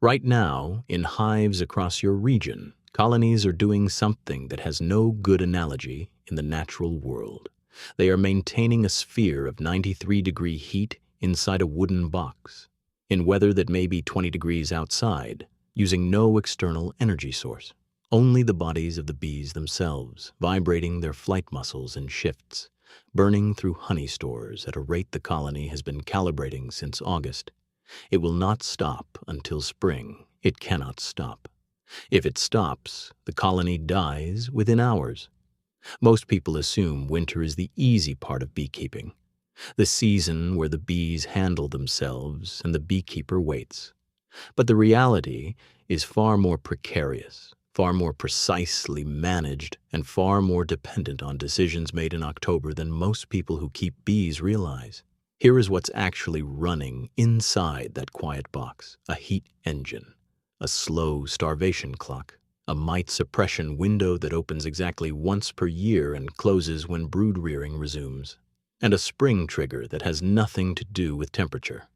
Right now, in hives across your region, colonies are doing something that has no good analogy in the natural world. They are maintaining a sphere of 93-degree heat inside a wooden box, in weather that may be 20 degrees outside, using no external energy source. Only the bodies of the bees themselves, vibrating their flight muscles in shifts, burning through honey stores at a rate the colony has been calibrating since August. It will not stop until spring. It cannot stop. If it stops, the colony dies within hours. Most people assume winter is the easy part of beekeeping, the season where the bees handle themselves and the beekeeper waits. But the reality is far more precarious, far more precisely managed, and far more dependent on decisions made in October than most people who keep bees realize. Here is what's actually running inside that quiet box: a heat engine, a slow starvation clock, a mite suppression window that opens exactly once per year and closes when brood rearing resumes, and a spring trigger that has nothing to do with temperature.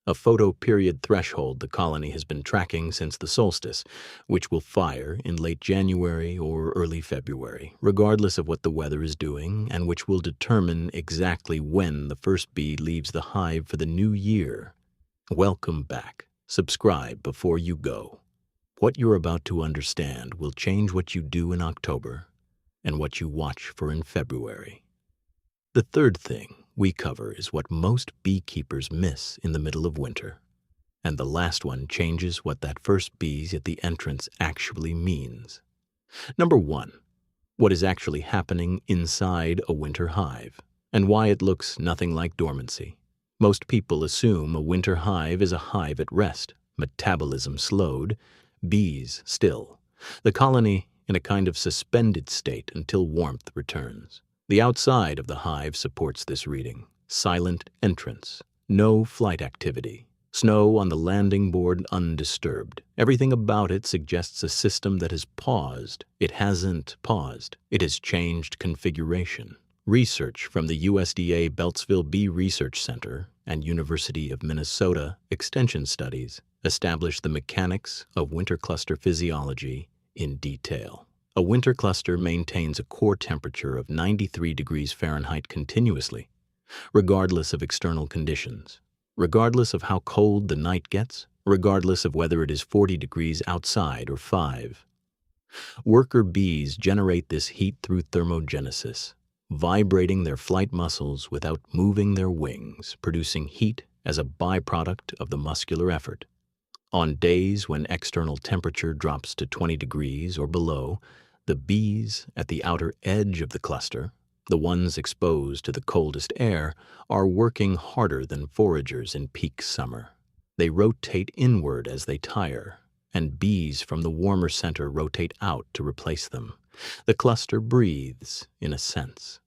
A photoperiod threshold the colony has been tracking since the solstice, which will fire in late January or early February, regardless of what the weather is doing, and which will determine exactly when the first bee leaves the hive for the new year. Welcome back. Subscribe before you go. What you're about to understand will change what you do in October and what you watch for in February. The third thing we cover is what most beekeepers miss in the middle of winter. And the last one changes what that first bees at the entrance actually means. Number 1, what is actually happening inside a winter hive, and why it looks nothing like dormancy. Most people assume a winter hive is a hive at rest, metabolism slowed, bees still, the colony in a kind of suspended state until warmth returns. The outside of the hive supports this reading: silent entrance, no flight activity, snow on the landing board undisturbed. Everything about it suggests a system that has paused. It hasn't paused. It has changed configuration. Research from the USDA Beltsville Bee Research Center and University of Minnesota Extension Studies established the mechanics of winter cluster physiology in detail. A winter cluster maintains a core temperature of 93 degrees Fahrenheit continuously, regardless of external conditions, regardless of how cold the night gets, regardless of whether it is 40 degrees outside or 5. Worker bees generate this heat through thermogenesis, vibrating their flight muscles without moving their wings, producing heat as a byproduct of the muscular effort. On days when external temperature drops to 20 degrees or below, the bees at the outer edge of the cluster, the ones exposed to the coldest air, are working harder than foragers in peak summer. They rotate inward as they tire, and bees from the warmer center rotate out to replace them. The cluster breathes, in a sense.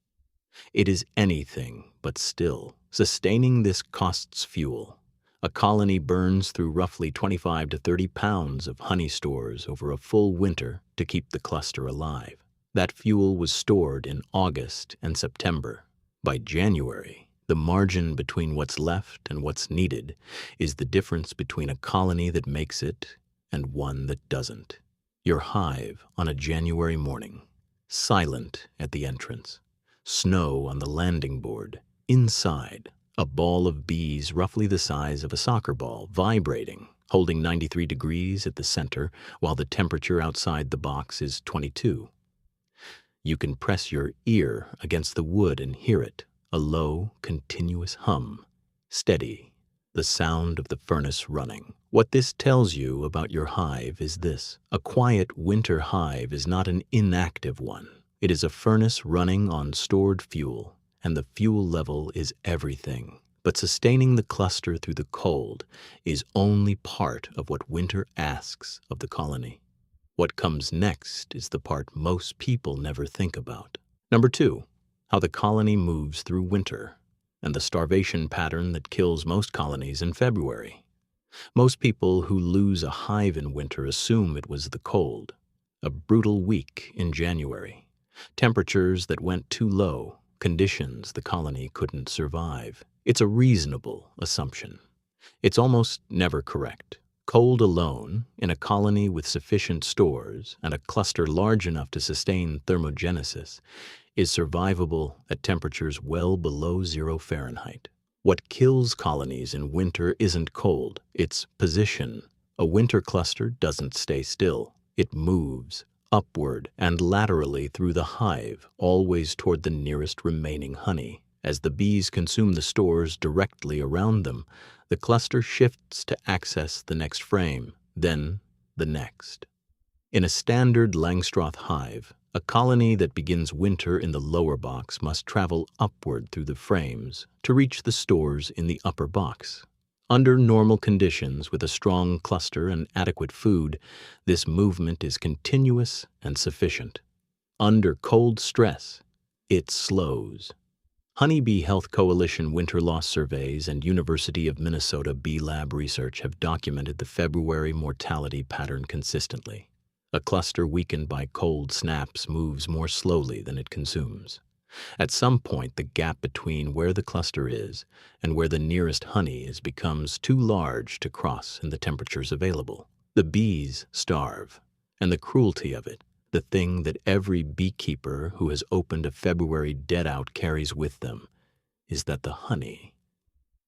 It is anything but still. Sustaining this costs fuel. A colony burns through roughly 25 to 30 pounds of honey stores over a full winter to keep the cluster alive. That fuel was stored in August and September. By January, the margin between what's left and what's needed is the difference between a colony that makes it and one that doesn't. Your hive on a January morning, silent at the entrance, snow on the landing board, inside, a ball of bees roughly the size of a soccer ball, vibrating, holding 93 degrees at the center, while the temperature outside the box is 22. You can press your ear against the wood and hear it, a low, continuous hum, steady, the sound of the furnace running. What this tells you about your hive is this: a quiet winter hive is not an inactive one. It is a furnace running on stored fuel, and the fuel level is everything. But sustaining the cluster through the cold is only part of what winter asks of the colony. What comes next is the part most people never think about. Number 2, how the colony moves through winter, and the starvation pattern that kills most colonies in February. Most people who lose a hive in winter assume it was the cold, a brutal week in January, temperatures that went too low, conditions the colony couldn't survive. It's a reasonable assumption. It's almost never correct. Cold alone, in a colony with sufficient stores and a cluster large enough to sustain thermogenesis, is survivable at temperatures well below 0 Fahrenheit. What kills colonies in winter isn't cold, it's position. A winter cluster doesn't stay still. It moves upward and laterally through the hive, always toward the nearest remaining honey. As the bees consume the stores directly around them, the cluster shifts to access the next frame, then the next. In a standard Langstroth hive, a colony that begins winter in the lower box must travel upward through the frames to reach the stores in the upper box. Under normal conditions, with a strong cluster and adequate food, this movement is continuous and sufficient. Under cold stress, it slows. Honeybee Health Coalition winter loss surveys and University of Minnesota Bee Lab research have documented the February mortality pattern consistently. A cluster weakened by cold snaps moves more slowly than it consumes. At some point, the gap between where the cluster is and where the nearest honey is becomes too large to cross in the temperatures available. The bees starve, and the cruelty of it, the thing that every beekeeper who has opened a February dead-out carries with them, is that the honey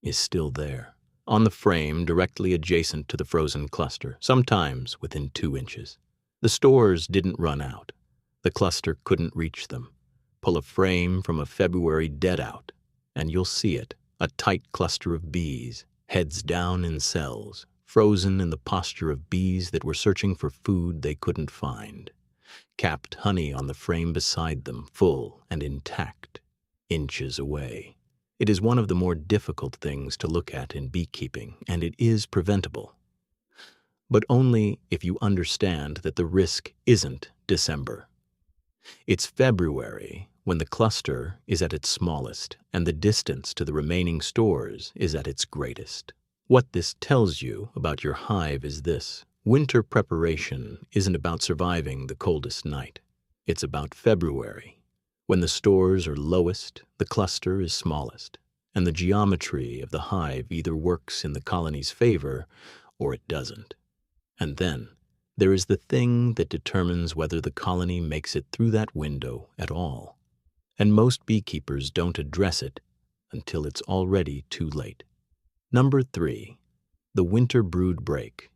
is still there, on the frame directly adjacent to the frozen cluster, sometimes within 2 inches. The stores didn't run out. The cluster couldn't reach them. Pull a frame from a February dead-out, and you'll see it, a tight cluster of bees, heads down in cells, frozen in the posture of bees that were searching for food they couldn't find. Capped honey on the frame beside them, full and intact, inches away. It is one of the more difficult things to look at in beekeeping, and it is preventable. But only if you understand that the risk isn't December. It's February, when the cluster is at its smallest and the distance to the remaining stores is at its greatest. What this tells you about your hive is this: winter preparation isn't about surviving the coldest night. It's about February, when the stores are lowest, the cluster is smallest, and the geometry of the hive either works in the colony's favor or it doesn't. And then there is the thing that determines whether the colony makes it through that window at all. And most beekeepers don't address it until it's already too late. Number 3, the winter brood break,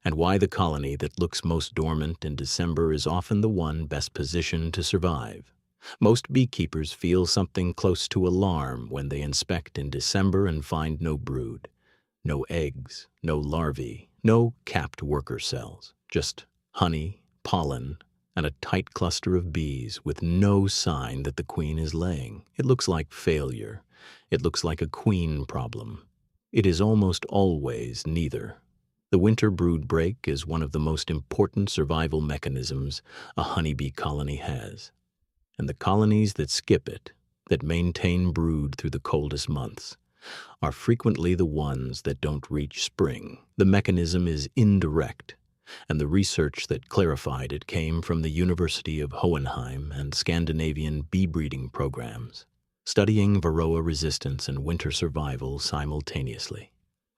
and why the colony that looks most dormant in December is often the one best positioned to survive. Most beekeepers feel something close to alarm when they inspect in December and find no brood, no eggs, no larvae, no capped worker cells, just honey, pollen, and a tight cluster of bees with no sign that the queen is laying. It looks like failure. It looks like a queen problem. It is almost always neither. The winter brood break is one of the most important survival mechanisms a honeybee colony has. And the colonies that skip it, that maintain brood through the coldest months, are frequently the ones that don't reach spring. The mechanism is indirect, and the research that clarified it came from the University of Hohenheim and Scandinavian bee breeding programs, studying Varroa resistance and winter survival simultaneously.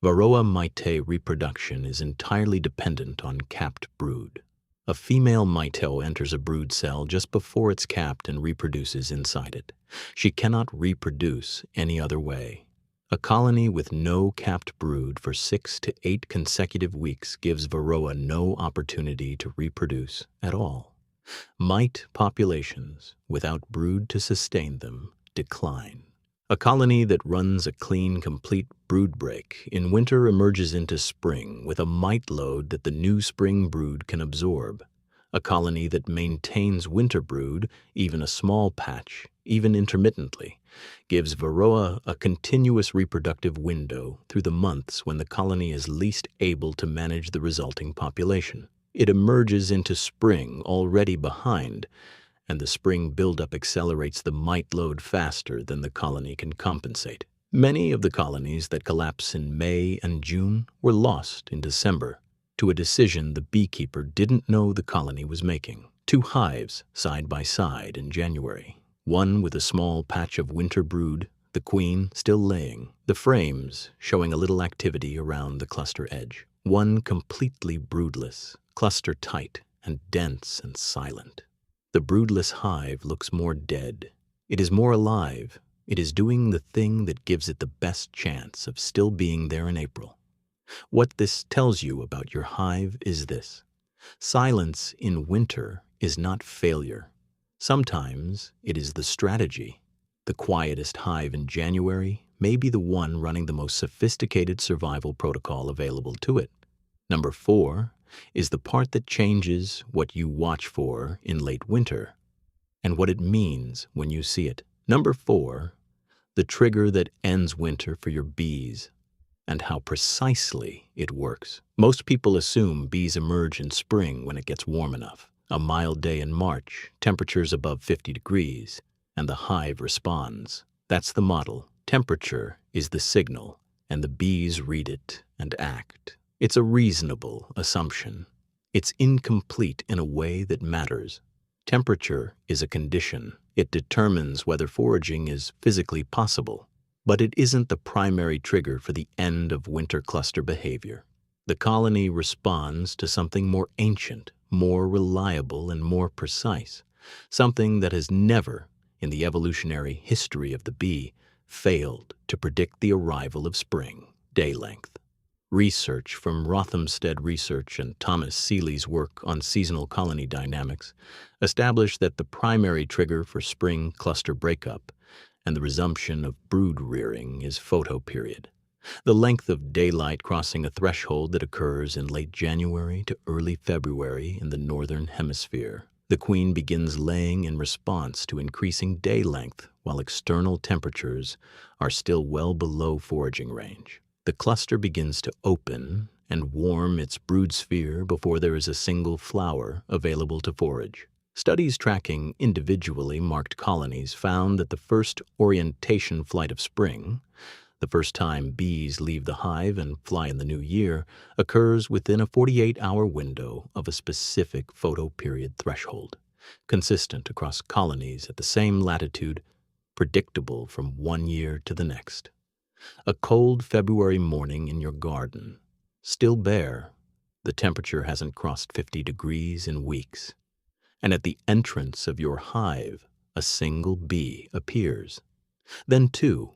Varroa mite reproduction is entirely dependent on capped brood. A female mite enters a brood cell just before it's capped and reproduces inside it. She cannot reproduce any other way. A colony with no capped brood for 6 to 8 consecutive weeks gives Varroa no opportunity to reproduce at all. Mite populations, without brood to sustain them, decline. A colony that runs a clean, complete brood break in winter emerges into spring with a mite load that the new spring brood can absorb. A colony that maintains winter brood, even a small patch, even intermittently, gives Varroa a continuous reproductive window through the months when the colony is least able to manage the resulting population. It emerges into spring already behind, and the spring buildup accelerates the mite load faster than the colony can compensate. Many of the colonies that collapse in May and June were lost in December to a decision the beekeeper didn't know the colony was making. 2 hives side by side in January, one with a small patch of winter brood, the queen still laying, the frames showing a little activity around the cluster edge. one completely broodless, cluster tight and dense and silent. The broodless hive looks more dead. It is more alive. It is doing the thing that gives it the best chance of still being there in April. What this tells you about your hive is this: silence in winter is not failure. Sometimes it is the strategy. The quietest hive in January may be the one running the most sophisticated survival protocol available to it. Number 4 is the part that changes what you watch for in late winter and what it means when you see it. Number 4, the trigger that ends winter for your bees and how precisely it works. Most people assume bees emerge in spring when it gets warm enough. A mild day in March, temperatures above 50 degrees, and the hive responds. That's the model. Temperature is the signal, and the bees read it and act. It's a reasonable assumption. It's incomplete in a way that matters. Temperature is a condition. It determines whether foraging is physically possible. But it isn't the primary trigger for the end of winter cluster behavior. The colony responds to something more ancient, more reliable, and more precise, something that has never, in the evolutionary history of the bee, failed to predict the arrival of spring: day length. Research from Rothamsted Research and Thomas Seeley's work on seasonal colony dynamics established that the primary trigger for spring cluster breakup and the resumption of brood rearing is photoperiod, the length of daylight crossing a threshold that occurs in late January to early February in the northern hemisphere. The queen begins laying in response to increasing day length while external temperatures are still well below foraging range. The cluster begins to open and warm its brood sphere before there is a single flower available to forage. Studies tracking individually marked colonies found that the first orientation flight of spring, the first time bees leave the hive and fly in the new year, occurs within a 48-hour window of a specific photoperiod threshold, consistent across colonies at the same latitude, predictable from one year to the next. A cold February morning in your garden, still bare, the temperature hasn't crossed 50 degrees in weeks, and at the entrance of your hive, a single bee appears. Then two,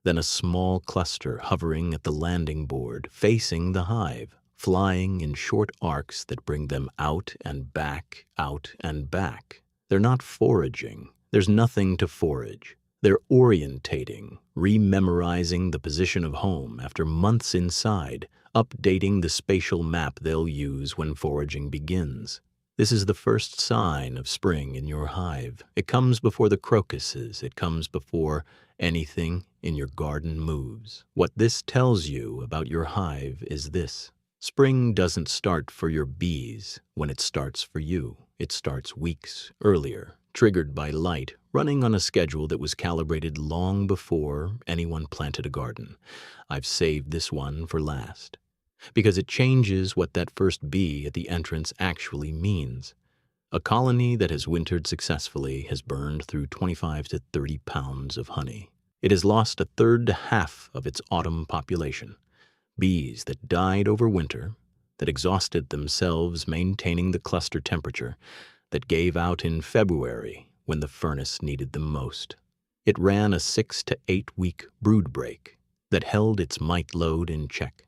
then a small cluster hovering at the landing board, facing the hive, flying in short arcs that bring them out and back, out and back. They're not foraging. There's nothing to forage. They're orientating, rememorizing the position of home after months inside, updating the spatial map they'll use when foraging begins. This is the first sign of spring in your hive. It comes before the crocuses. It comes before anything in your garden moves. What this tells you about your hive is this: spring doesn't start for your bees when it starts for you. It starts weeks earlier, triggered by light, running on a schedule that was calibrated long before anyone planted a garden. I've saved this one for last, because it changes what that first bee at the entrance actually means. A colony that has wintered successfully has burned through 25 to 30 pounds of honey. It has lost a third to half of its autumn population. Bees that died over winter, that exhausted themselves maintaining the cluster temperature, that gave out in February when the furnace needed them most. It ran a 6 to 8 week brood break that held its mite load in check.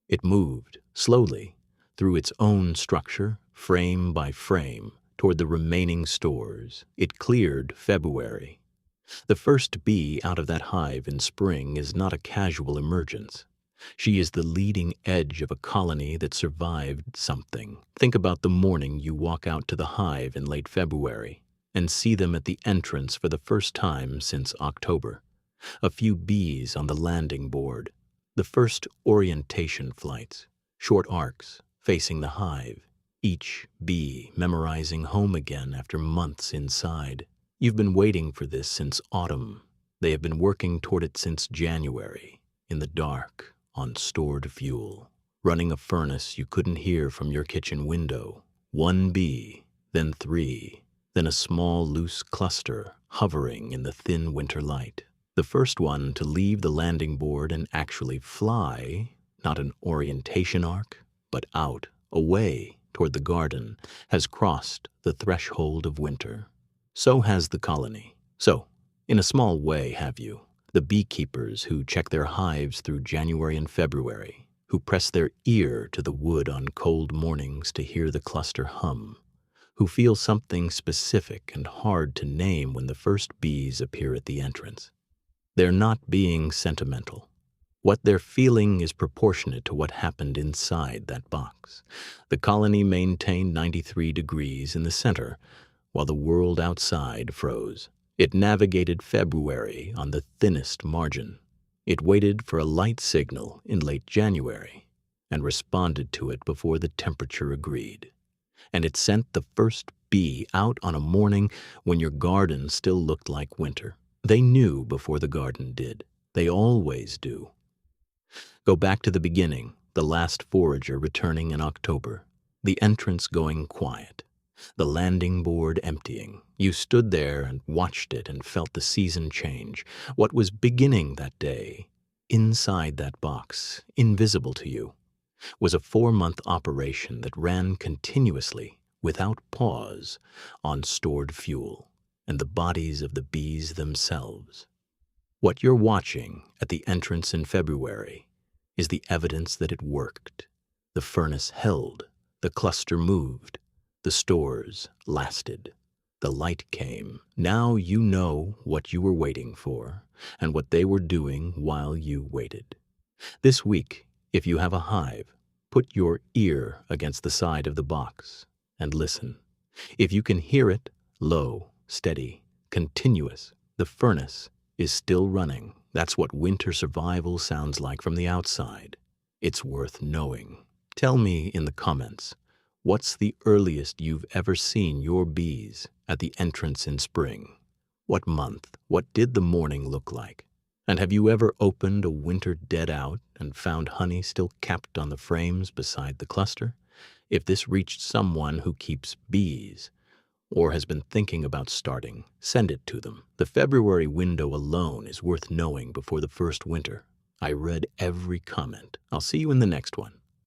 It moved slowly through its own structure, frame by frame, toward the remaining stores. It cleared February. The first bee out of that hive in spring is not a casual emergence. She is the leading edge of a colony that survived something. Think about the morning you walk out to the hive in late February and see them at the entrance for the first time since October. A few bees on the landing board. The first orientation flights, short arcs facing the hive, each bee memorizing home again after months inside. You've been waiting for this since autumn. They have been working toward it since January, in the dark, on stored fuel, running a furnace you couldn't hear from your kitchen window. One bee, then three, then a small loose cluster hovering in the thin winter light. The first one to leave the landing board and actually fly, not an orientation arc, but out, away, toward the garden, has crossed the threshold of winter. So has the colony. So, in a small way, have you. The beekeepers who check their hives through January and February, who press their ear to the wood on cold mornings to hear the cluster hum, who feel something specific and hard to name when the first bees appear at the entrance. They're not being sentimental. What they're feeling is proportionate to what happened inside that box. The colony maintained 93 degrees in the center, while the world outside froze. It navigated February on the thinnest margin. It waited for a light signal in late January and responded to it before the temperature agreed. And it sent the first bee out on a morning when your garden still looked like winter. They knew before the garden did. They always do. Go back to the beginning, the last forager returning in October, the entrance going quiet, the landing board emptying. You stood there and watched it and felt the season change. What was beginning that day, inside that box, invisible to you, was a 4-month operation that ran continuously, without pause, on stored fuel and the bodies of the bees themselves. What you're watching at the entrance in February is the evidence that it worked. The furnace held, the cluster moved, the stores lasted. The light came. Now you know what you were waiting for and what they were doing while you waited. This week, if you have a hive, put your ear against the side of the box and listen. If you can hear it, low, steady, continuous, the furnace is still running. That's what winter survival sounds like from the outside. It's worth knowing. Tell me in the comments, what's the earliest you've ever seen your bees at the entrance in spring? What month? What did the morning look like? And have you ever opened a winter dead out and found honey still capped on the frames beside the cluster? If this reached someone who keeps bees, or has been thinking about starting, send it to them. The February window alone is worth knowing before the first winter. I read every comment. I'll see you in the next one.